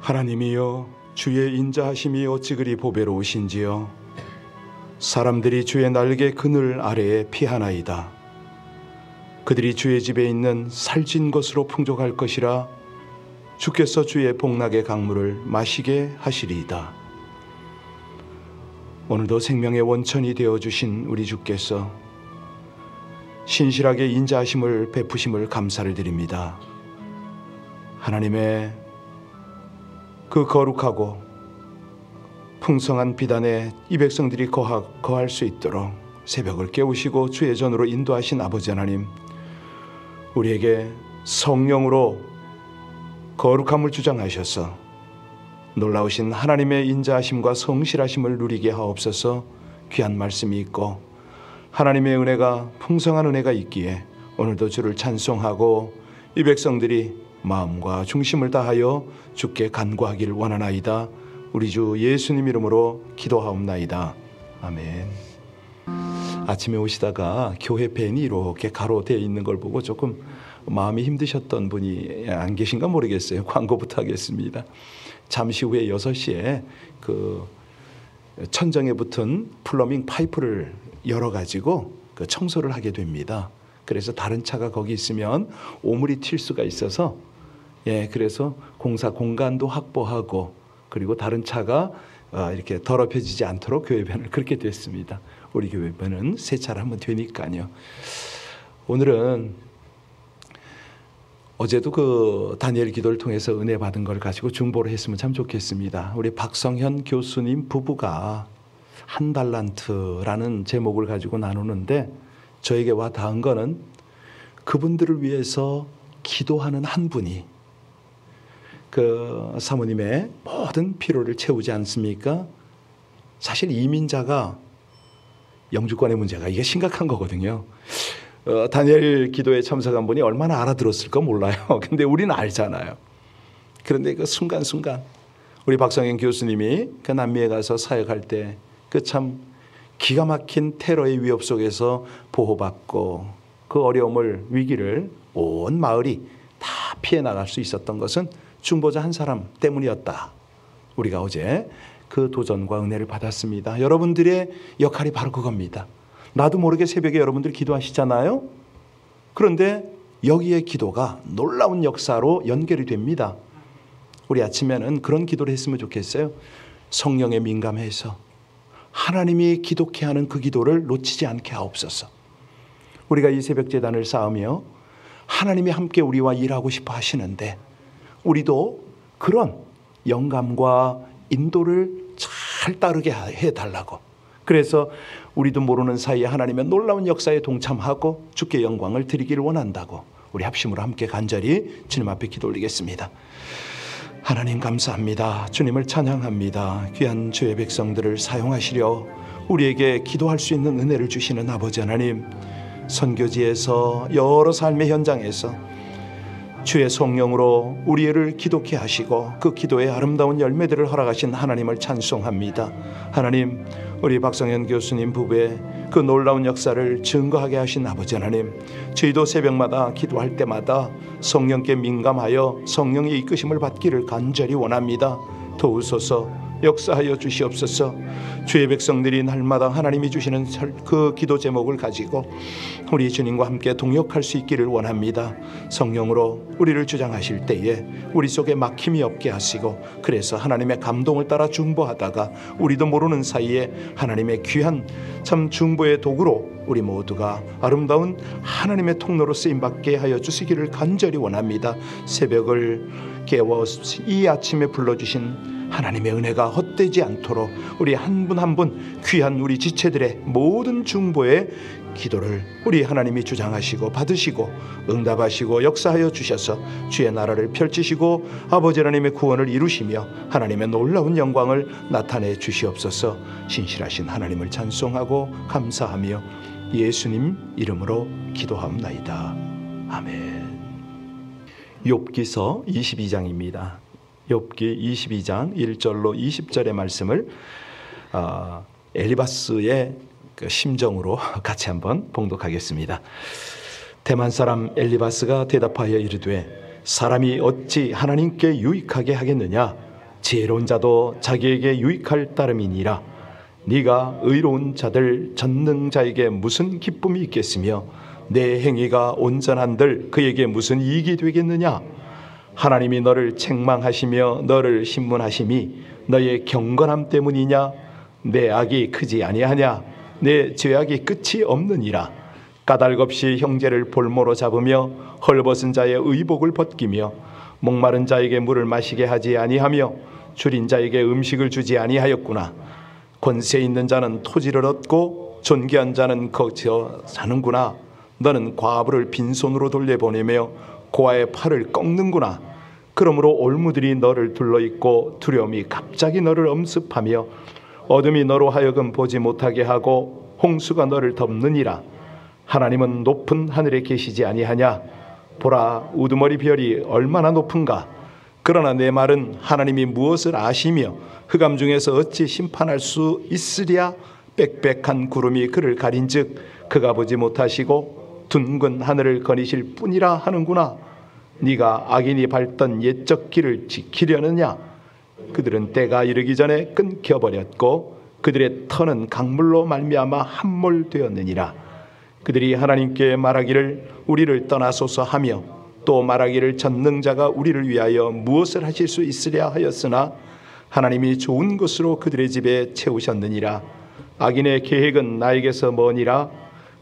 하나님이여, 주의 인자하심이 어찌 그리 보배로우신지요. 사람들이 주의 날개 그늘 아래에 피하나이다. 그들이 주의 집에 있는 살찐 것으로 풍족할 것이라. 주께서 주의 복락의 강물을 마시게 하시리이다. 오늘도 생명의 원천이 되어주신 우리 주께서 신실하게 인자하심을 베푸심을 감사를 드립니다. 하나님의 그 거룩하고 풍성한 비단에 이 백성들이 거할 수 있도록 새벽을 깨우시고 주의 전으로 인도하신 아버지 하나님, 우리에게 성령으로 거룩함을 주장하셔서 놀라우신 하나님의 인자하심과 성실하심을 누리게 하옵소서. 귀한 말씀이 있고 하나님의 은혜가, 풍성한 은혜가 있기에 오늘도 주를 찬송하고 이 백성들이 마음과 중심을 다하여 주께 간구하기를 원하나이다. 우리 주 예수님 이름으로 기도하옵나이다. 아멘. 아침에 오시다가 교회 밴이 이렇게 가로되어 있는 걸 보고 조금 마음이 힘드셨던 분이 안 계신가 모르겠어요. 광고부터 하겠습니다. 잠시 후에 6시에 그 천정에 붙은 플러밍 파이프를 열어가지고 그 청소를 하게 됩니다. 그래서 다른 차가 거기 있으면 오물이 튈 수가 있어서, 그래서 공사 공간도 확보하고, 그리고 다른 차가 이렇게 더럽혀지지 않도록 교회변을 그렇게 됐습니다. 우리 교회변은 세차를 하면 되니까요. 오늘은 어제도 그 다니엘 기도를 통해서 은혜 받은 걸 가지고 중보를 했으면 참 좋겠습니다. 우리 박성현 교수님 부부가 한 달란트라는 제목을 가지고 나누는데, 저에게 와 닿은 거는 그분들을 위해서 기도하는 한 분이 그 사모님의 모든 필요를 채우지 않습니까? 사실 이민자가 영주권의 문제가 이게 심각한 거거든요. 다니엘 기도에 참석한 분이 얼마나 알아들었을까 몰라요. 근데 우리는 알잖아요. 그런데 그 순간순간 우리 박성현 교수님이 그 남미에 가서 사역할 때 그 참 기가 막힌 테러의 위협 속에서 보호받고 그 어려움을, 위기를 온 마을이 다 피해 나갈 수 있었던 것은 중보자 한 사람 때문이었다. 우리가 어제 그 도전과 은혜를 받았습니다. 여러분들의 역할이 바로 그겁니다. 나도 모르게 새벽에 여러분들이 기도하시잖아요. 그런데 여기에 기도가 놀라운 역사로 연결이 됩니다. 우리 아침에는 그런 기도를 했으면 좋겠어요. 성령에 민감해서 하나님이 기독해 하는 그 기도를 놓치지 않게 하옵소서. 우리가 이 새벽 제단을 쌓으며 하나님이 함께 우리와 일하고 싶어 하시는데, 우리도 그런 영감과 인도를 잘 따르게 해달라고. 그래서 우리도 모르는 사이에 하나님의 놀라운 역사에 동참하고 주께 영광을 드리기를 원한다고 우리 합심으로 함께 간절히 주님 앞에 기도 올리겠습니다. 하나님 감사합니다. 주님을 찬양합니다. 귀한 주의 백성들을 사용하시려 우리에게 기도할 수 있는 은혜를 주시는 아버지 하나님, 선교지에서 여러 삶의 현장에서 주의 성령으로 우리를 기독케 하시고 그 기도의 아름다운 열매들을 허락하신 하나님을 찬송합니다. 하나님, 우리 박성현 교수님 부부의 그 놀라운 역사를 증거하게 하신 아버지 하나님, 저희도 새벽마다 기도할 때마다 성령께 민감하여 성령의 이끄심을 받기를 간절히 원합니다. 도우소서, 역사하여 주시옵소서. 주의 백성들이 날마다 하나님이 주시는 그 기도 제목을 가지고 우리 주님과 함께 동역할 수 있기를 원합니다. 성령으로 우리를 주장하실 때에 우리 속에 막힘이 없게 하시고, 그래서 하나님의 감동을 따라 중보하다가 우리도 모르는 사이에 하나님의 귀한 참 중보의 도구로 우리 모두가 아름다운 하나님의 통로로 쓰임받게 하여 주시기를 간절히 원합니다. 새벽을 깨워 이 아침에 불러주신 하나님의 은혜가 헛되지 않도록 우리 한 분 한 분 귀한 우리 지체들의 모든 중보의 기도를 우리 하나님이 주장하시고 받으시고 응답하시고 역사하여 주셔서 주의 나라를 펼치시고 아버지 하나님의 구원을 이루시며 하나님의 놀라운 영광을 나타내 주시옵소서. 신실하신 하나님을 찬송하고 감사하며 예수님 이름으로 기도하옵나이다. 아멘. 욥기서 22장입니다. 욥기 22장 1절로 20절의 말씀을 엘리바스의 그 심정으로 같이 한번 봉독하겠습니다. 대만 사람 엘리바스가 대답하여 이르되 사람이 어찌 하나님께 유익하게 하겠느냐? 지혜로운 자도 자기에게 유익할 따름이니라. 네가 의로운 자들 전능자에게 무슨 기쁨이 있겠으며 내 행위가 온전한들 그에게 무슨 이익이 되겠느냐? 하나님이 너를 책망하시며 너를 신문하심이 너의 경건함 때문이냐? 내 악이 크지 아니하냐? 내 죄악이 끝이 없느니라. 까닭 없이 형제를 볼모로 잡으며 헐벗은 자의 의복을 벗기며 목마른 자에게 물을 마시게 하지 아니하며 줄인 자에게 음식을 주지 아니하였구나. 권세 있는 자는 토지를 얻고 존귀한 자는 거쳐 사는구나. 너는 과부를 빈손으로 돌려보내며 고아의 팔을 꺾는구나. 그러므로 올무들이 너를 둘러있고 두려움이 갑자기 너를 엄습하며 어둠이 너로 하여금 보지 못하게 하고 홍수가 너를 덮느니라. 하나님은 높은 하늘에 계시지 아니하냐? 보라, 우두머리 별이 얼마나 높은가? 그러나 내 말은 하나님이 무엇을 아시며 흑암 중에서 어찌 심판할 수 있으랴? 빽빽한 구름이 그를 가린즉 그가 보지 못하시고 둥근 하늘을 거니실 뿐이라 하는구나. 네가 악인이 밟던 옛적 길을 지키려느냐? 그들은 때가 이르기 전에 끊겨버렸고 그들의 터는 강물로 말미암아 함몰되었느니라. 그들이 하나님께 말하기를 우리를 떠나소서 하며 또 말하기를 전능자가 우리를 위하여 무엇을 하실 수 있으랴 하였으나 하나님이 좋은 것으로 그들의 집에 채우셨느니라. 악인의 계획은 나에게서 머니라.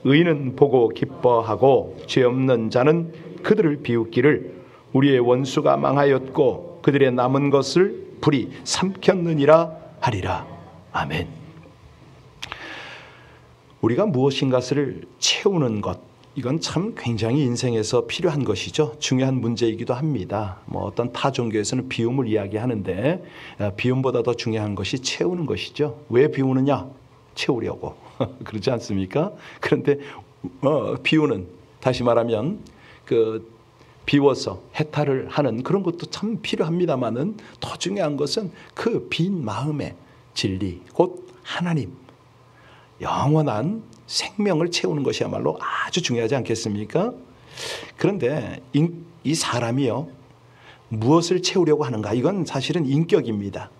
의인은 보고 기뻐하고 죄 없는 자는 그들을 비웃기를 우리의 원수가 망하였고 그들의 남은 것을 불이 삼켰느니라 하리라. 아멘. 우리가 무엇인가를 채우는 것, 이건 참 굉장히 인생에서 필요한 것이죠. 중요한 문제이기도 합니다. 어떤 타 종교에서는 비움을 이야기하는데 비움보다 더 중요한 것이 채우는 것이죠. 왜 비우느냐? 채우려고. 그렇지 않습니까? 그런데 비우는, 다시 말하면 비워서 해탈을 하는 그런 것도 참 필요합니다만은 더 중요한 것은 그 빈 마음의 진리, 곧 하나님, 영원한 생명을 채우는 것이야말로 아주 중요하지 않겠습니까? 그런데 이 사람이요, 무엇을 채우려고 하는가? 이건 사실은 인격입니다.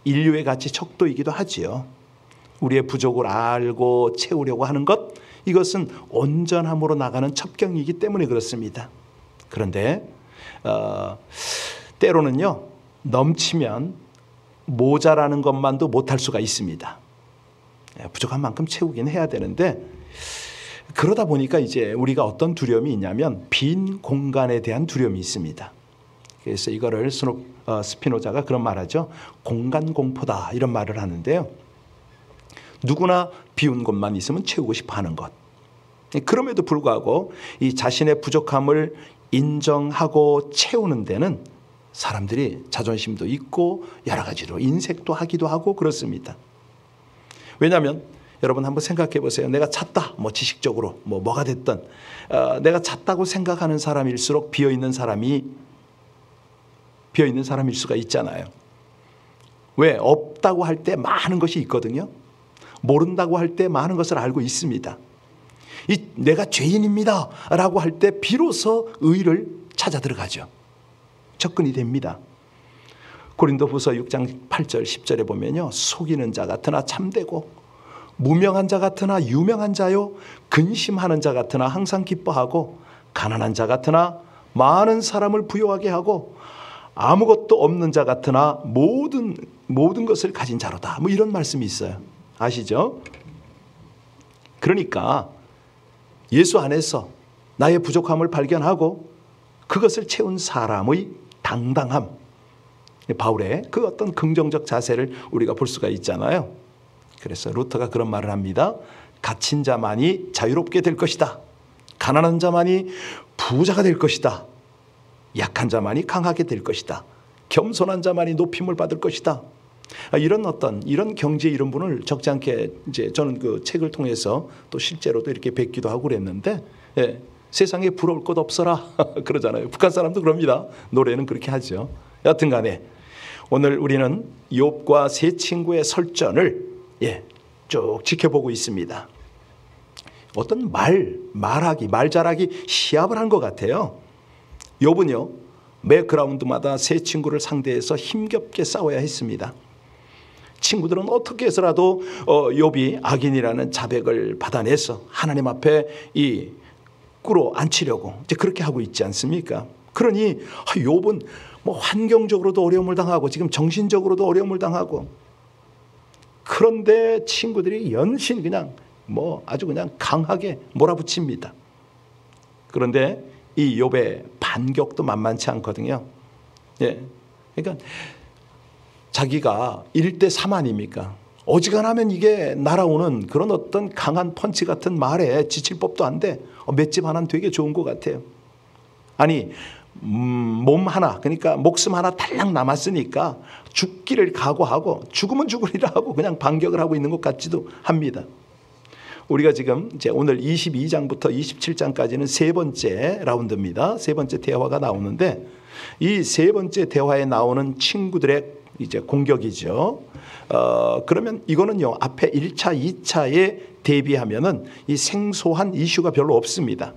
인류의 가치 척도이기도 하지요. 우리의 부족을 알고 채우려고 하는 것, 이것은 온전함으로 나가는 첩경이기 때문에 그렇습니다. 그런데 때로는요, 넘치면 모자라는 것만도 못할 수가 있습니다. 부족한 만큼 채우긴 해야 되는데, 그러다 보니까 이제 우리가 어떤 두려움이 있냐면 빈 공간에 대한 두려움이 있습니다. 그래서 이거를 스피노자가 그런 말하죠. 공간 공포다, 이런 말을 하는데요. 누구나 비운 곳만 있으면 채우고 싶어 하는 것. 그럼에도 불구하고 이 자신의 부족함을 인정하고 채우는 데는 사람들이 자존심도 있고 여러 가지로 인색도 하기도 하고 그렇습니다. 왜냐하면 여러분 한번 생각해 보세요. 내가 찼다, 지식적으로 뭐가 됐든 내가 찼다고 생각하는 사람일수록 비어있는 사람일 수가 있잖아요. 왜? 없다고 할 때 많은 것이 있거든요. 모른다고 할 때 많은 것을 알고 있습니다. 내가 죄인입니다 라고 할 때 비로소 의를 찾아 들어가죠. 접근이 됩니다. 고린도후서 6장 8절 10절에 보면요, 속이는 자 같으나 참되고 무명한 자 같으나 유명한 자요, 근심하는 자 같으나 항상 기뻐하고 가난한 자 같으나 많은 사람을 부요하게 하고 아무것도 없는 자 같으나 모든 것을 가진 자로다. 이런 말씀이 있어요. 아시죠? 그러니까 예수 안에서 나의 부족함을 발견하고 그것을 채운 사람의 당당함, 바울의 그 어떤 긍정적 자세를 우리가 볼 수가 있잖아요. 그래서 루터가 그런 말을 합니다. 갇힌 자만이 자유롭게 될 것이다. 가난한 자만이 부자가 될 것이다. 약한 자만이 강하게 될 것이다. 겸손한 자만이 높임을 받을 것이다. 이런 경제 이론분을 적지 않게 이제 저는 그 책을 통해서 또 실제로도 이렇게 뵙기도 하고 그랬는데, 세상에 부러울 것 없어라 그러잖아요. 북한 사람도 그럽니다. 노래는 그렇게 하죠. 여튼간에 오늘 우리는 욥과 세 친구의 설전을 쭉 지켜보고 있습니다. 어떤 말잘하기 시합을 한 것 같아요. 욥은요, 매 그라운드마다 세 친구를 상대해서 힘겹게 싸워야 했습니다. 친구들은 어떻게 해서라도 욥이 악인이라는 자백을 받아내서 하나님 앞에 끌어안치려고 이제 그렇게 하고 있지 않습니까? 그러니 욥은 뭐 환경적으로도 어려움을 당하고 지금 정신적으로도 어려움을 당하고, 그런데 친구들이 연신 그냥 아주 그냥 강하게 몰아붙입니다. 그런데 이 욥의 반격도 만만치 않거든요. 예, 그러니까 자기가 1대3 아닙니까? 어지간하면 이게 날아오는 그런 어떤 강한 펀치 같은 말에 지칠 법도 한데 맷집 하나는 되게 좋은 것 같아요. 아니, 몸 하나, 그러니까 목숨 하나 달랑 남았으니까 죽기를 각오하고 죽으면 죽으리라 하고 그냥 반격을 하고 있는 것 같지도 합니다. 우리가 지금 이제 오늘 22장부터 27장까지는 세 번째 라운드입니다. 세 번째 대화가 나오는데, 이 세 번째 대화에 나오는 친구들의 이제 공격이죠. 그러면 이거는요, 앞에 1차, 2차에 대비하면은 이 생소한 이슈가 별로 없습니다.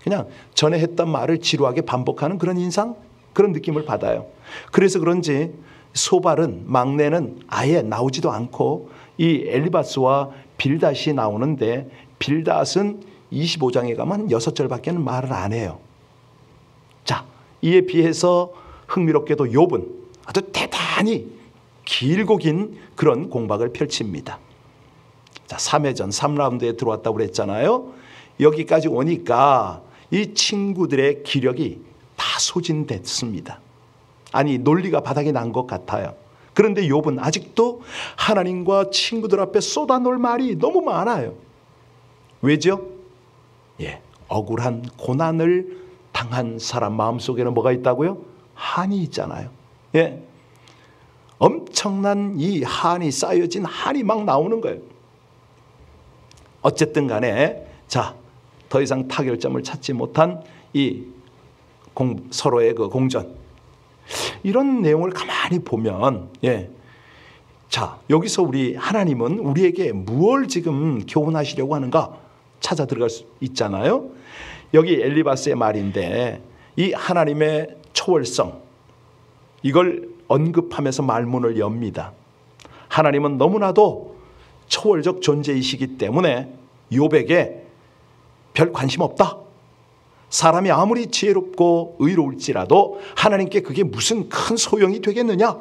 그냥 전에 했던 말을 지루하게 반복하는 그런 인상, 그런 느낌을 받아요. 그래서 그런지 소발은, 막내는 아예 나오지도 않고 이 엘리바스와 빌닷이 나오는데, 빌닷은 25장에 가면 6절밖에 말을 안 해요. 자, 이에 비해서 흥미롭게도 욥은 아주 대단히 길고 긴 그런 공박을 펼칩니다. 자, 3회전 3라운드에 들어왔다고 그랬잖아요. 여기까지 오니까 이 친구들의 기력이 다 소진됐습니다. 아니, 논리가 바닥이 난 것 같아요. 그런데 욥은 아직도 하나님과 친구들 앞에 쏟아놓을 말이 너무 많아요. 왜죠? 예, 억울한 고난을 당한 사람 마음속에는 뭐가 있다고요? 한이 있잖아요. 예, 엄청난 이 한이 쌓여진 한이 막 나오는 거예요. 어쨌든 간에 자, 더 이상 타결점을 찾지 못한 이 서로의 그 공전, 이런 내용을 가만히 보면, 예, 자, 여기서 우리 하나님은 우리에게 무엇을 지금 교훈하시려고 하는가 찾아 들어갈 수 있잖아요. 여기 엘리바스의 말인데, 이 하나님의 초월성, 이걸 언급하면서 말문을 엽니다. 하나님은 너무나도 초월적 존재이시기 때문에 욥에게 별 관심 없다. 사람이 아무리 지혜롭고 의로울지라도 하나님께 그게 무슨 큰 소용이 되겠느냐.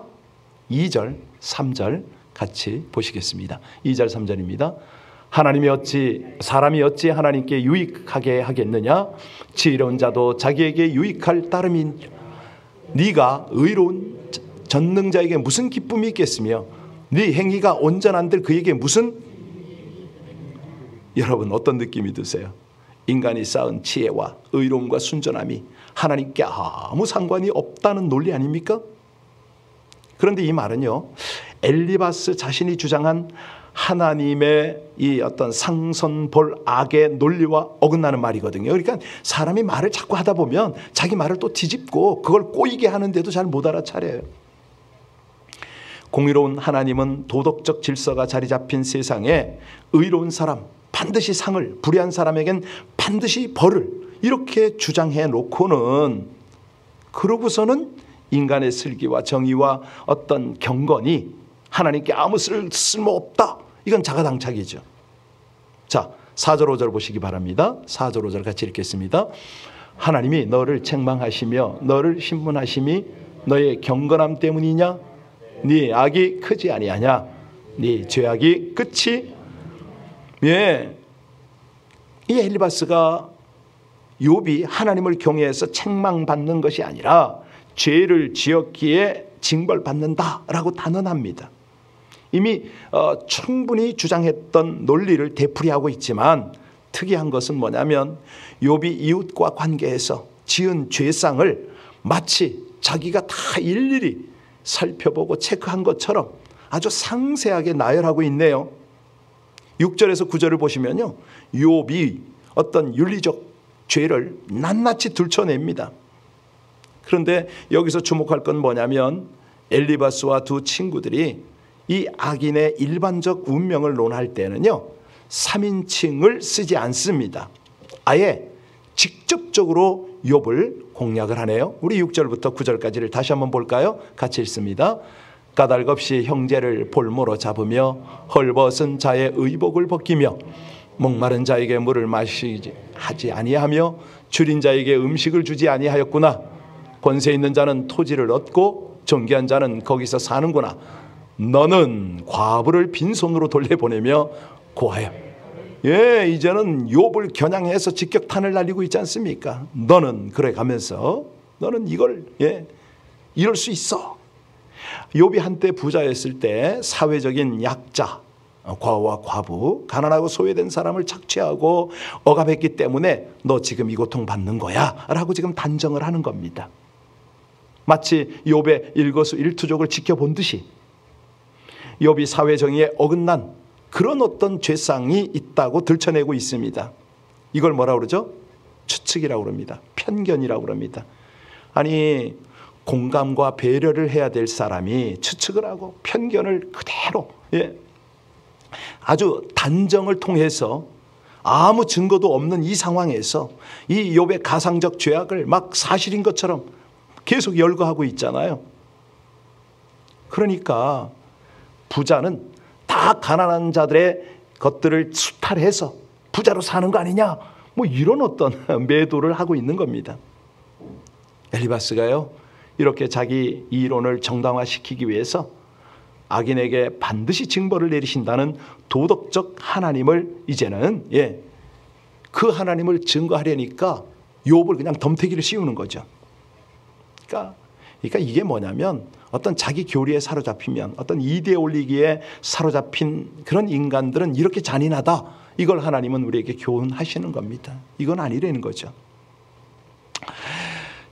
2절, 3절 같이 보시겠습니다. 2절, 3절입니다. 사람이 어찌 하나님께 유익하게 하겠느냐. 지혜로운 자도 자기에게 유익할 따름인 네가 의로운 전능자에게 무슨 기쁨이 있겠으며 네 행위가 온전한들 그에게 무슨, 여러분 어떤 느낌이 드세요? 인간이 쌓은 지혜와 의로움과 순전함이 하나님께 아무 상관이 없다는 논리 아닙니까? 그런데 이 말은요, 엘리바스 자신이 주장한 하나님의 이 어떤 상선볼 악의 논리와 어긋나는 말이거든요. 그러니까 사람이 말을 자꾸 하다 보면 자기 말을 또 뒤집고 그걸 꼬이게 하는데도 잘 못 알아차려요. 공의로운 하나님은 도덕적 질서가 자리 잡힌 세상에 의로운 사람 반드시 상을, 불의한 사람에겐 반드시 벌을, 이렇게 주장해 놓고는, 그러고서는 인간의 슬기와 정의와 어떤 경건이 하나님께 아무 쓸모없다. 이건 자가당착이죠. 자, 4절 5절 보시기 바랍니다. 4절 5절 같이 읽겠습니다. 하나님이 너를 책망하시며 너를 신문하심이 너의 경건함 때문이냐? 네 악이 크지 아니하냐? 네 죄악이 끝이, 예, 이 엘리바스가 욥이 하나님을 경외해서 책망받는 것이 아니라 죄를 지었기에 징벌받는다라고 단언합니다. 이미 충분히 주장했던 논리를 되풀이하고 있지만 특이한 것은 뭐냐면 욥이 이웃과 관계에서 지은 죄상을 마치 자기가 다 일일이 살펴보고 체크한 것처럼 아주 상세하게 나열하고 있네요. 6절에서 9절을 보시면요, 욥이 어떤 윤리적 죄를 낱낱이 들춰냅니다. 그런데 여기서 주목할 건 뭐냐면 엘리바스와 두 친구들이 이 악인의 일반적 운명을 논할 때는요, 3인칭을 쓰지 않습니다. 아예 직접적으로 욥을 공략을 하네요. 우리 6절부터 9절까지를 다시 한번 볼까요? 같이 읽습니다. 까닭없이 형제를 볼모로 잡으며 헐벗은 자의 의복을 벗기며 목마른 자에게 물을 마시지 하지 아니하며 줄인 자에게 음식을 주지 아니하였구나. 권세 있는 자는 토지를 얻고 존귀한 자는 거기서 사는구나. 너는 과부를 빈손으로 돌려보내며 고하여. 이제는 욥을 겨냥해서 직격탄을 날리고 있지 않습니까? 너는 그래 가면서 너는 이걸 이럴 수 있어. 욥이 한때 부자였을 때 사회적인 약자, 과와 과부, 가난하고 소외된 사람을 착취하고 억압했기 때문에 너 지금 이 고통 받는 거야 라고 지금 단정을 하는 겁니다. 마치 욥의 일거수일투족을 지켜본 듯이 욥이 사회정의에 어긋난 그런 어떤 죄상이 있다고 들춰내고 있습니다. 이걸 뭐라고 그러죠? 추측이라고 그럽니다. 편견이라고 그럽니다. 아니, 공감과 배려를 해야 될 사람이 추측을 하고 편견을 그대로 아주 단정을 통해서 아무 증거도 없는 이 상황에서 이 욥의 가상적 죄악을 막 사실인 것처럼 계속 열거하고 있잖아요. 그러니까 부자는 다 가난한 자들의 것들을 수탈해서 부자로 사는 거 아니냐, 뭐 이런 어떤 매도를 하고 있는 겁니다. 엘리바스가요, 이렇게 자기 이론을 정당화시키기 위해서 악인에게 반드시 징벌을 내리신다는 도덕적 하나님을 이제는 그 하나님을 증거하려니까 욥을 그냥 덤태기를 씌우는 거죠. 그러니까 이게 뭐냐면 어떤 자기 교리에 사로잡히면 어떤 이데올리기에 사로잡힌 그런 인간들은 이렇게 잔인하다. 이걸 하나님은 우리에게 교훈하시는 겁니다. 이건 아니라는 거죠.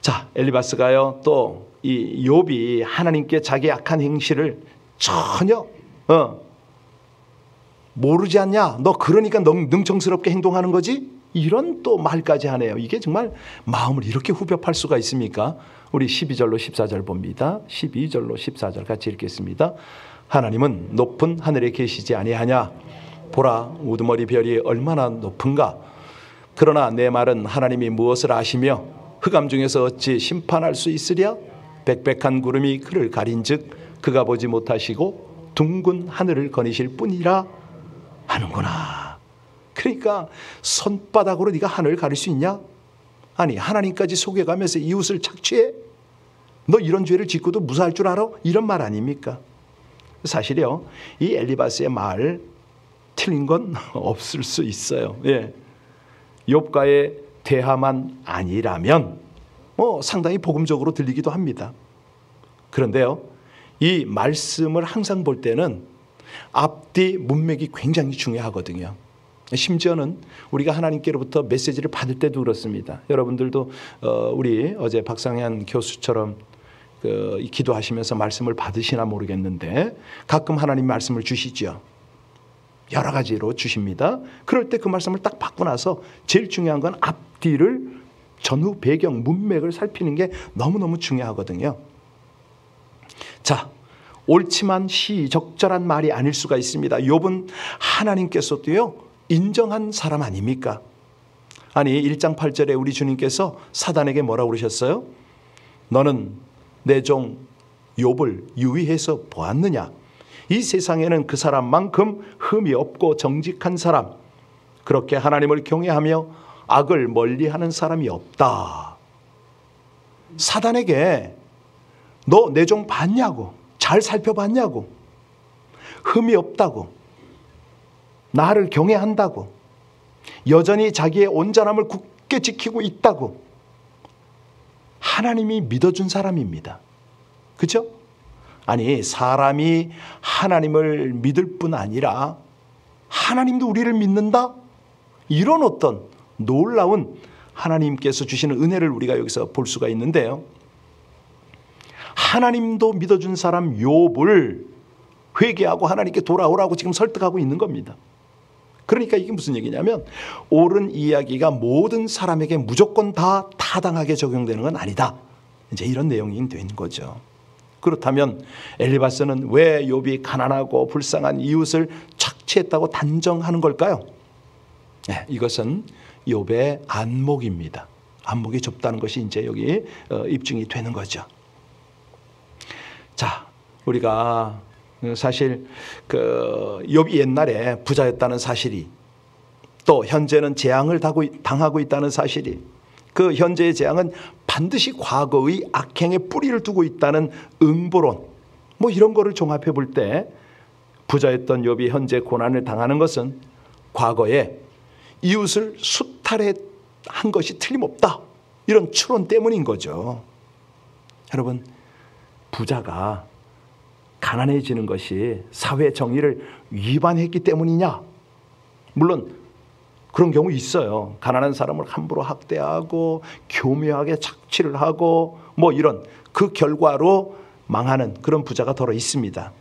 자, 엘리바스가요 또 이 욥이 하나님께 자기 악한 행실을 전혀 모르지 않냐? 너 그러니까 능청스럽게 행동하는 거지? 이런 또 말까지 하네요. 이게 정말 마음을 이렇게 후벼 팔 수가 있습니까? 우리 12절로 14절 봅니다. 12절로 14절 같이 읽겠습니다. 하나님은 높은 하늘에 계시지 아니하냐? 보라, 우두머리 별이 얼마나 높은가? 그러나 내 말은 하나님이 무엇을 아시며 흑암 중에서 어찌 심판할 수 있으랴? 백백한 구름이 그를 가린즉 그가 보지 못하시고 둥근 하늘을 거니실 뿐이라 하는구나. 그러니까 손바닥으로 네가 하늘을 가릴 수 있냐? 아니, 하나님까지 속여가면서 이웃을 착취해? 너 이런 죄를 짓고도 무사할 줄 알아? 이런 말 아닙니까? 사실요, 이 엘리바스의 말 틀린 건 없을 수 있어요. 욥과의 대화만 아니라면 상당히 복음적으로 들리기도 합니다. 그런데요, 이 말씀을 항상 볼 때는 앞뒤 문맥이 굉장히 중요하거든요. 심지어는 우리가 하나님께로부터 메시지를 받을 때도 그렇습니다. 여러분들도 우리 어제 박상현 교수처럼 기도하시면서 말씀을 받으시나 모르겠는데 가끔 하나님 말씀을 주시죠. 여러 가지로 주십니다. 그럴 때 그 말씀을 딱 받고 나서 제일 중요한 건 앞뒤를 전후 배경 문맥을 살피는 게 너무너무 중요하거든요. 자, 옳지만 시적절한 말이 아닐 수가 있습니다. 욥은 하나님께서도요 인정한 사람 아닙니까? 아니, 1장 8절에 우리 주님께서 사단에게 뭐라고 그러셨어요? 너는 내 종 욥을 유의해서 보았느냐? 이 세상에는 그 사람만큼 흠이 없고 정직한 사람, 그렇게 하나님을 경외하며 악을 멀리하는 사람이 없다. 사단에게 너 내 종 봤냐고, 잘 살펴봤냐고, 흠이 없다고, 나를 경외한다고, 여전히 자기의 온전함을 굳게 지키고 있다고 하나님이 믿어준 사람입니다. 그렇죠? 아니, 사람이 하나님을 믿을 뿐 아니라 하나님도 우리를 믿는다? 이런 어떤 놀라운 하나님께서 주시는 은혜를 우리가 여기서 볼 수가 있는데요. 하나님도 믿어준 사람 욥을 회개하고 하나님께 돌아오라고 지금 설득하고 있는 겁니다. 그러니까 이게 무슨 얘기냐면 옳은 이야기가 모든 사람에게 무조건 다 타당하게 적용되는 건 아니다. 이제 이런 내용이 된 거죠. 그렇다면 엘리바스는 왜 욥이 가난하고 불쌍한 이웃을 착취했다고 단정하는 걸까요? 네, 이것은 욥의 안목입니다. 안목이 좁다는 것이 이제 여기 입증이 되는 거죠. 자, 우리가 사실 욥이 옛날에 부자였다는 사실이, 또 현재는 재앙을 당하고 있다는 사실이, 그 현재의 재앙은 반드시 과거의 악행에 뿌리를 두고 있다는 응보론, 뭐 이런 거를 종합해 볼 때 부자였던 욥이 현재 고난을 당하는 것은 과거에 이웃을 수탈한 것이 틀림없다, 이런 추론 때문인 거죠. 여러분, 부자가 가난해지는 것이 사회 정의를 위반했기 때문이냐? 물론 그런 경우 있어요. 가난한 사람을 함부로 학대하고 교묘하게 착취를 하고 뭐 이런, 그 결과로 망하는 그런 부자가 더러 있습니다.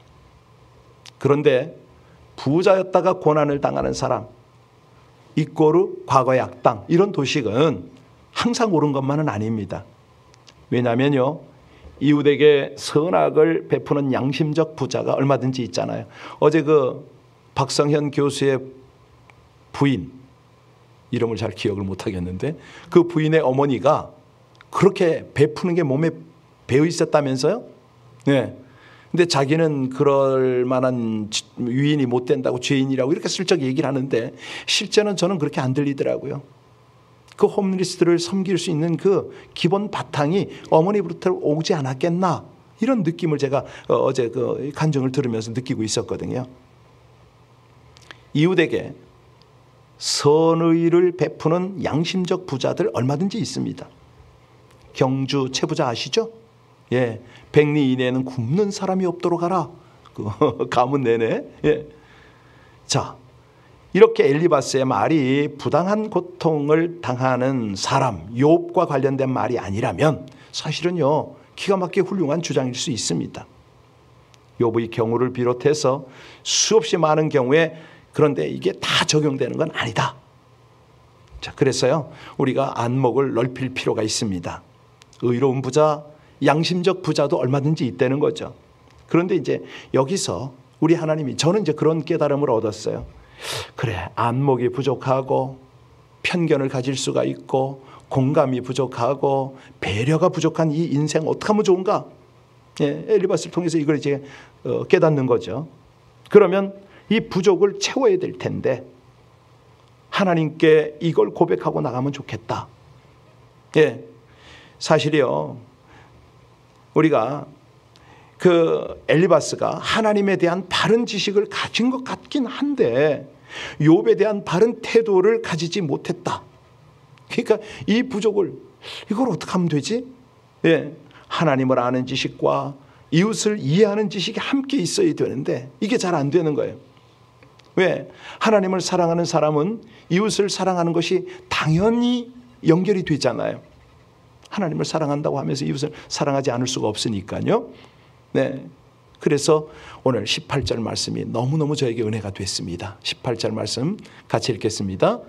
그런데 부자였다가 고난을 당하는 사람, 이꼬르 과거의 악당, 이런 도식은 항상 옳은 것만은 아닙니다. 왜냐하면요, 이웃에게 선악을 베푸는 양심적 부자가 얼마든지 있잖아요. 어제 박성현 교수의 부인, 이름을 잘 기억을 못하겠는데, 그 부인의 어머니가 그렇게 베푸는 게 몸에 배어 있었다면서요? 네. 근데 자기는 그럴 만한 유인이 못 된다고, 죄인이라고 이렇게 슬쩍 얘기를 하는데, 실제는 저는 그렇게 안 들리더라고요. 그 홈리스트를 섬길 수 있는 그 기본 바탕이 어머니부터 오지 않았겠나, 이런 느낌을 제가 어제 그 간증을 들으면서 느끼고 있었거든요. 이웃에게 선의를 베푸는 양심적 부자들 얼마든지 있습니다. 경주 최부자 아시죠? 예, 백리 이내에는 굶는 사람이 없도록 하라. 그 가문 내내. 예. 자, 이렇게 엘리바스의 말이 부당한 고통을 당하는 사람 욥과 관련된 말이 아니라면 사실은요, 기가 막히게 훌륭한 주장일 수 있습니다. 욥의 경우를 비롯해서 수없이 많은 경우에, 그런데 이게 다 적용되는 건 아니다. 자, 그래서요, 우리가 안목을 넓힐 필요가 있습니다. 의로운 부자, 양심적 부자도 얼마든지 있다는 거죠. 그런데 이제 여기서 우리 하나님이, 저는 이제 그런 깨달음을 얻었어요. 그래, 안목이 부족하고 편견을 가질 수가 있고 공감이 부족하고 배려가 부족한 이 인생 어떻게 하면 좋은가? 예, 엘리바스를 통해서 이걸 이제 깨닫는 거죠. 그러면 이 부족을 채워야 될 텐데 하나님께 이걸 고백하고 나가면 좋겠다. 예, 사실이요, 우리가 엘리바스가 하나님에 대한 바른 지식을 가진 것 같긴 한데 욥에 대한 바른 태도를 가지지 못했다. 그러니까 이 부족을, 이걸 어떻게 하면 되지? 예, 하나님을 아는 지식과 이웃을 이해하는 지식이 함께 있어야 되는데 이게 잘 안 되는 거예요. 왜? 하나님을 사랑하는 사람은 이웃을 사랑하는 것이 당연히 연결이 되잖아요. 하나님을 사랑한다고 하면서 이웃을 사랑하지 않을 수가 없으니까요. 네. 그래서 오늘 18절 말씀이 너무너무 저에게 은혜가 됐습니다. 18절 말씀 같이 읽겠습니다.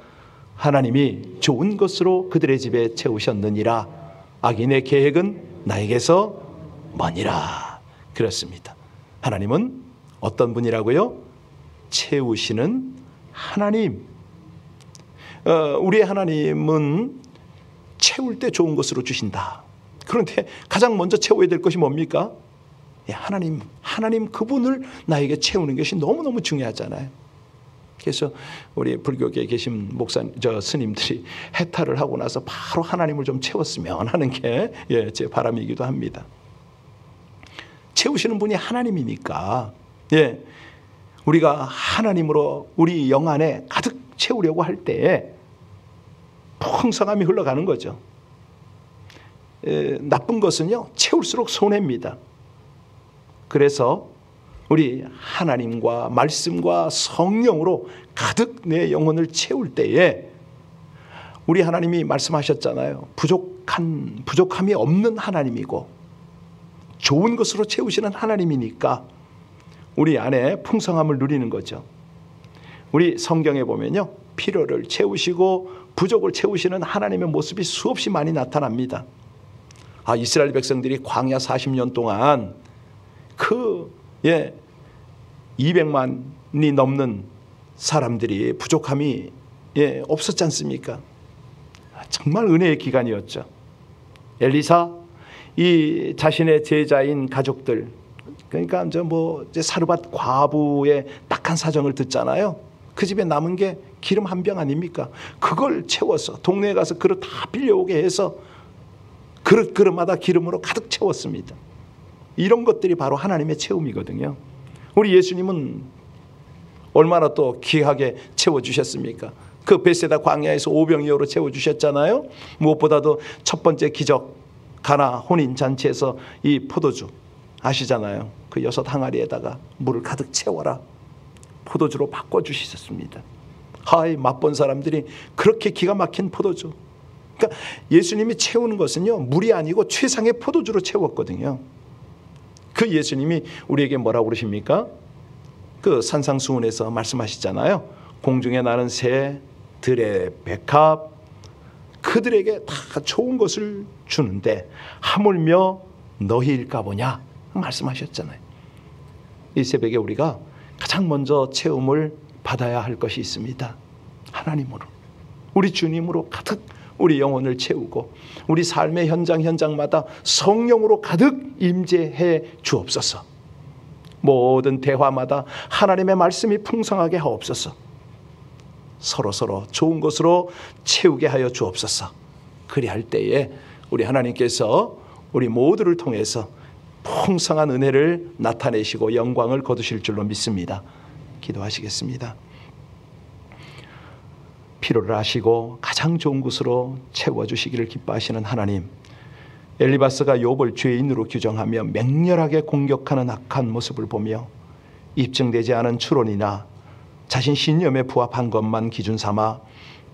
하나님이 좋은 것으로 그들의 집에 채우셨느니라. 악인의 계획은 나에게서 머니라. 그렇습니다. 하나님은 어떤 분이라고요? 채우시는 하나님. 우리의 하나님은 채울 때 좋은 것으로 주신다. 그런데 가장 먼저 채워야 될 것이 뭡니까? 하나님 그분을 나에게 채우는 것이 너무너무 중요하잖아요. 그래서 우리 불교계에 계신 스님들이 해탈을 하고 나서 바로 하나님을 좀 채웠으면 하는 게 제 바람이기도 합니다. 채우시는 분이 하나님이니까 우리가 하나님으로 우리 영 안에 가득 채우려고 할 때에 풍성함이 흘러가는 거죠. 나쁜 것은요, 채울수록 손해입니다. 그래서 우리 하나님과 말씀과 성령으로 가득 내 영혼을 채울 때에 우리 하나님이 말씀하셨잖아요. 부족함이 없는 하나님이고 좋은 것으로 채우시는 하나님이니까 우리 안에 풍성함을 누리는 거죠. 우리 성경에 보면요, 필요를 채우시고 부족을 채우시는 하나님의 모습이 수없이 많이 나타납니다. 이스라엘 백성들이 광야 40년 동안 예, 200만이 넘는 사람들이 부족함이 없었지 않습니까? 정말 은혜의 기간이었죠. 엘리사 이 자신의 제자인 가족들, 그러니까 이제 사르밧 과부의 딱한 사정을 듣잖아요. 그 집에 남은 게 기름 한 병 아닙니까? 그걸 채워서 동네에 가서 그릇 다 빌려오게 해서 그릇마다 기름으로 가득 채웠습니다. 이런 것들이 바로 하나님의 채움이거든요. 우리 예수님은 얼마나 또 귀하게 채워주셨습니까? 그 베세다 광야에서 오병이어로 채워주셨잖아요. 무엇보다도 첫 번째 기적, 가나 혼인잔치에서 이 포도주 아시잖아요. 그 6 항아리에다가 물을 가득 채워라, 포도주로 바꿔주셨습니다. 하이, 맛본 사람들이 그렇게 기가 막힌 포도주. 그러니까 예수님이 채우는 것은요, 물이 아니고 최상의 포도주로 채웠거든요. 그 예수님이 우리에게 뭐라고 그러십니까? 그 산상수훈에서 말씀하시잖아요. 공중에 나는 새, 들의 백합, 그들에게 다 좋은 것을 주는데 하물며 너희일까 보냐 말씀하셨잖아요. 이 새벽에 우리가 가장 먼저 채움을 받아야 할 것이 있습니다. 하나님으로, 우리 주님으로 가득 우리 영혼을 채우고 우리 삶의 현장마다 성령으로 가득 임재해 주옵소서. 모든 대화마다 하나님의 말씀이 풍성하게 하옵소서. 서로 좋은 것으로 채우게 하여 주옵소서. 그리할 때에 우리 하나님께서 우리 모두를 통해서 풍성한 은혜를 나타내시고 영광을 거두실 줄로 믿습니다. 기도하시겠습니다. 필요를 아시고 가장 좋은 것으로 채워주시기를 기뻐하시는 하나님, 엘리바스가 욥을 죄인으로 규정하며 맹렬하게 공격하는 악한 모습을 보며 입증되지 않은 추론이나 자신 신념에 부합한 것만 기준 삼아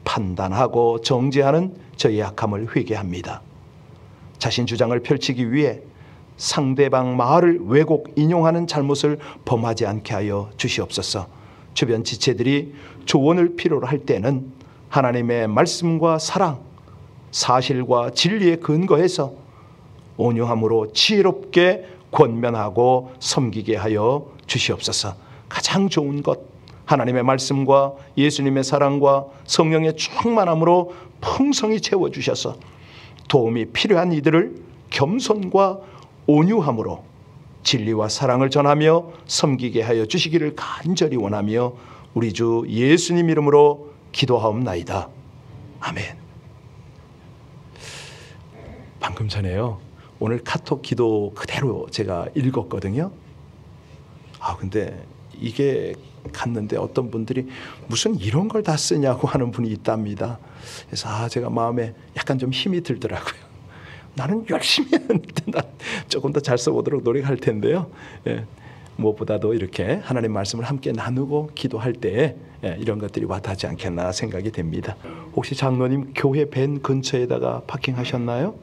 판단하고 정죄하는 저의 악함을 회개합니다. 자신 주장을 펼치기 위해 상대방 말을 왜곡 인용하는 잘못을 범하지 않게 하여 주시옵소서. 주변 지체들이 조언을 필요로 할 때는 하나님의 말씀과 사랑, 사실과 진리에 근거해서 온유함으로 지혜롭게 권면하고 섬기게 하여 주시옵소서. 가장 좋은 것, 하나님의 말씀과 예수님의 사랑과 성령의 충만함으로 풍성히 채워주셔서 도움이 필요한 이들을 겸손과 온유함으로 진리와 사랑을 전하며 섬기게 하여 주시기를 간절히 원하며 우리 주 예수님 이름으로 기도하옵나이다. 아멘. 방금 전에요, 오늘 카톡 기도 그대로 제가 읽었거든요. 근데 이게 갔는데 어떤 분들이 무슨 이런 걸 다 쓰냐고 하는 분이 있답니다. 그래서 제가 마음에 약간 좀 힘이 들더라고요. 나는 열심히 했는데 난 조금 더 잘 써보도록 노력할 텐데요. 무엇보다도 이렇게 하나님 말씀을 함께 나누고 기도할 때에 이런 것들이 와닿지 않겠나 생각이 됩니다. 혹시 장로님 교회 밴 근처에다가 파킹하셨나요?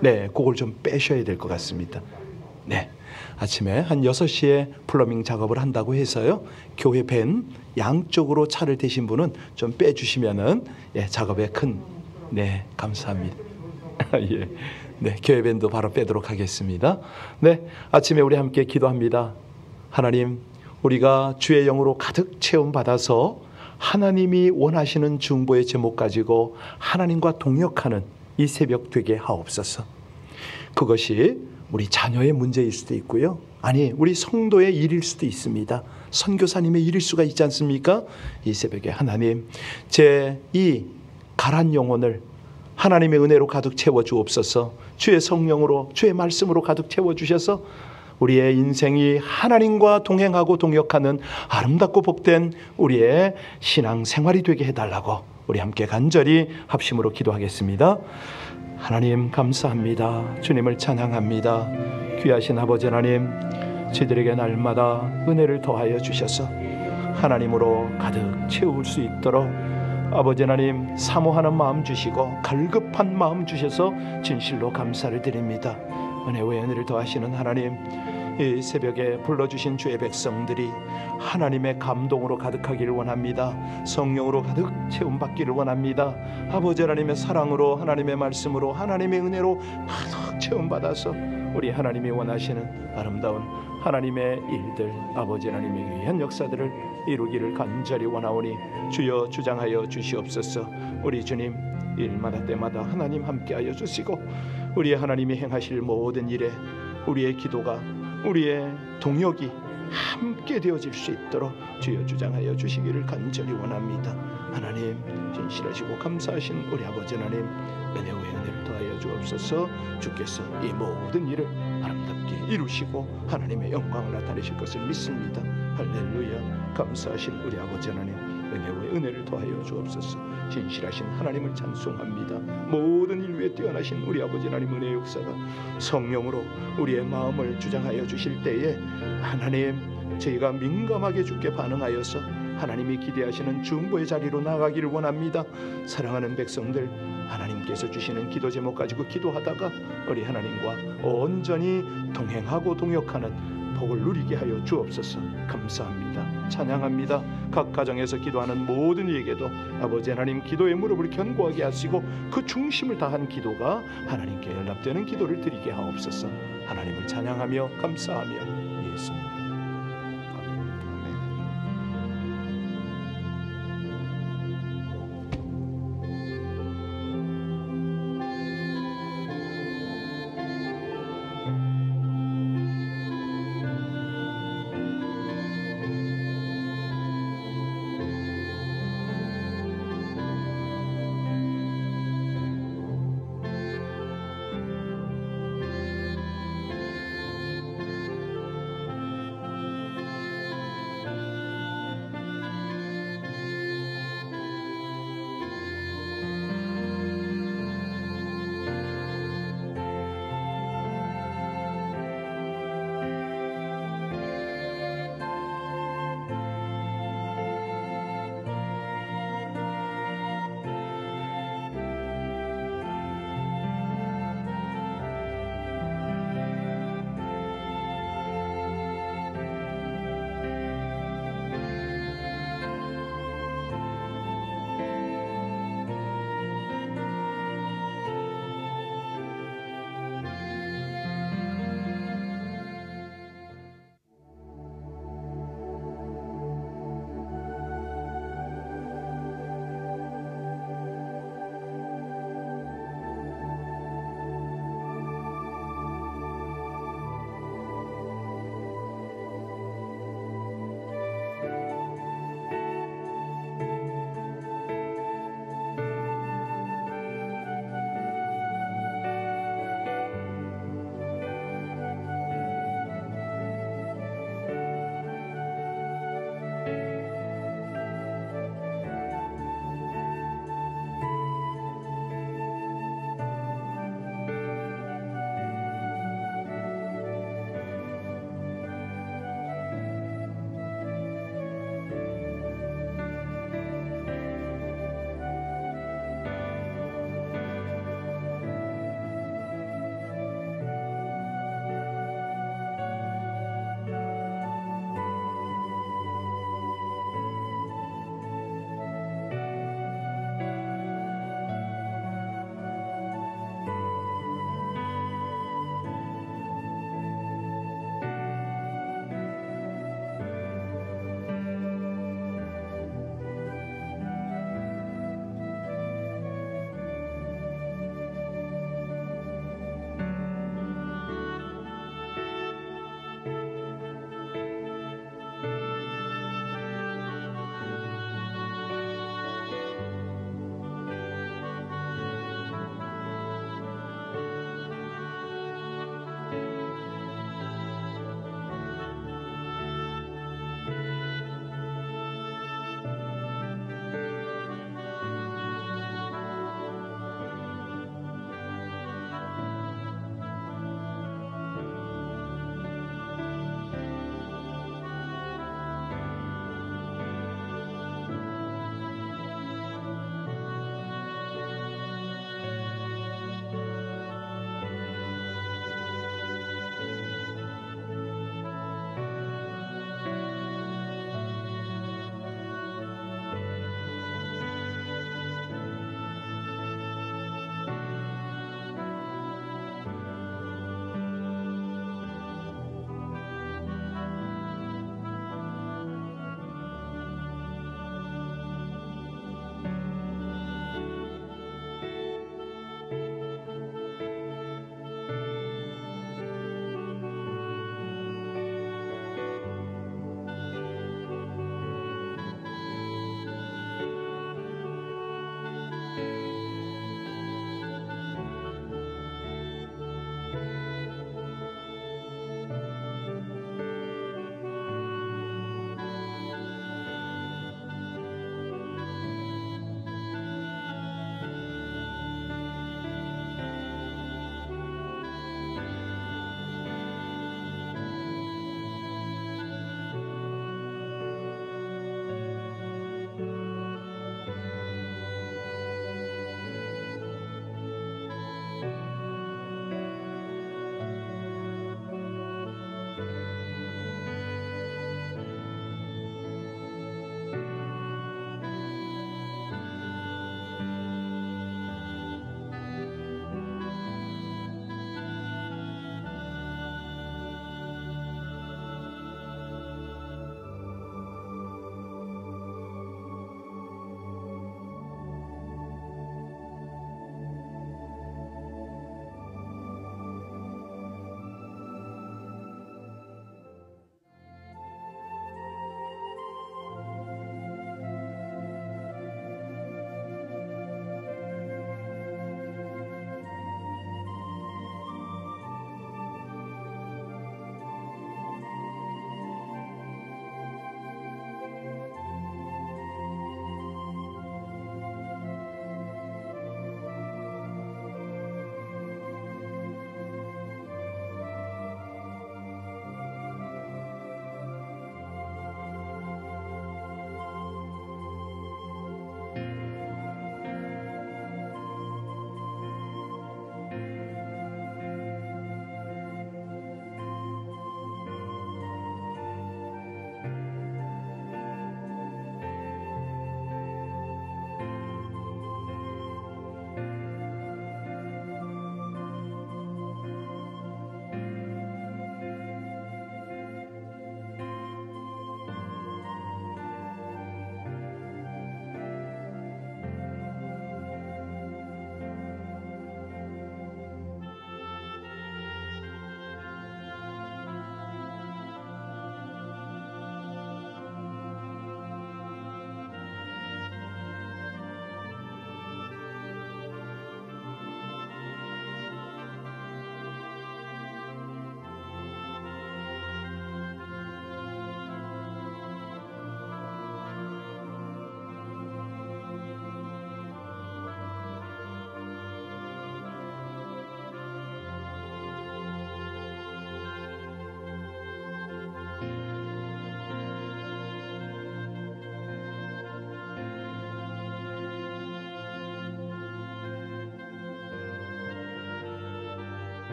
네, 그걸 좀 빼셔야 될 것 같습니다. 네, 아침에 한 6시에 플러밍 작업을 한다고 해서요, 교회 밴 양쪽으로 차를 대신 분은 좀 빼주시면은 작업에 큰 감사합니다. 예. 네, 교회 밴도 바로 빼도록 하겠습니다. 네, 아침에 우리 함께 기도합니다. 하나님, 우리가 주의 영으로 가득 체험받아서 하나님이 원하시는 중보의 제목 가지고 하나님과 동역하는 이 새벽 되게 하옵소서. 그것이 우리 자녀의 문제일 수도 있고요, 아니 우리 성도의 일일 수도 있습니다. 선교사님의 일일 수가 있지 않습니까? 이 새벽에 하나님, 제 이 가란 영혼을 하나님의 은혜로 가득 채워주옵소서. 주의 성령으로, 주의 말씀으로 가득 채워주셔서 우리의 인생이 하나님과 동행하고 동역하는 아름답고 복된 우리의 신앙생활이 되게 해달라고 우리 함께 간절히 합심으로 기도하겠습니다. 하나님 감사합니다. 주님을 찬양합니다. 귀하신 아버지 하나님, 저희들에게 날마다 은혜를 더하여 주셔서 하나님으로 가득 채울 수 있도록 아버지 하나님, 사모하는 마음 주시고 갈급한 마음 주셔서 진실로 감사를 드립니다. 은혜와 은혜를 더하시는 하나님, 이 새벽에 불러주신 주의 백성들이 하나님의 감동으로 가득하기를 원합니다. 성령으로 가득 채움받기를 원합니다. 아버지 하나님의 사랑으로, 하나님의 말씀으로, 하나님의 은혜로 가득 채움받아서 우리 하나님이 원하시는 아름다운 하나님의 일들, 아버지 하나님의 귀한 역사들을 이루기를 간절히 원하오니 주여 주장하여 주시옵소서. 우리 주님 일마다 때마다 하나님 함께하여 주시고 우리 하나님이 행하실 모든 일에 우리의 기도가, 우리의 동역이 함께 되어질 수 있도록 주여 주장하여 주시기를 간절히 원합니다. 하나님 진실하시고 감사하신 우리 아버지 하나님, 은혜 위에 은혜를 더하여 주옵소서. 주께서 이 모든 일을 아름답게 이루시고 하나님의 영광을 나타내실 것을 믿습니다. 할렐루야. 감사하신 우리 아버지 하나님, 은혜 위에 은혜를 더하여 주옵소서. 진실하신 하나님을 찬송합니다. 모든 일 위에 뛰어나신 우리 아버지 하나님 은혜의 역사가 성령으로 우리의 마음을 주장하여 주실 때에 하나님, 저희가 민감하게 주께 반응하여서 하나님이 기대하시는 중보의 자리로 나가기를 원합니다. 사랑하는 백성들, 하나님께서 주시는 기도 제목 가지고 기도하다가 우리 하나님과 온전히 동행하고 동역하는 복을 누리게 하여 주옵소서. 감사합니다. 찬양합니다. 각 가정에서 기도하는 모든 이에게도 아버지 하나님 기도의 무릎을 견고하게 하시고 그 중심을 다한 기도가 하나님께 연락되는 기도를 드리게 하옵소서. 하나님을 찬양하며 감사하며 예수님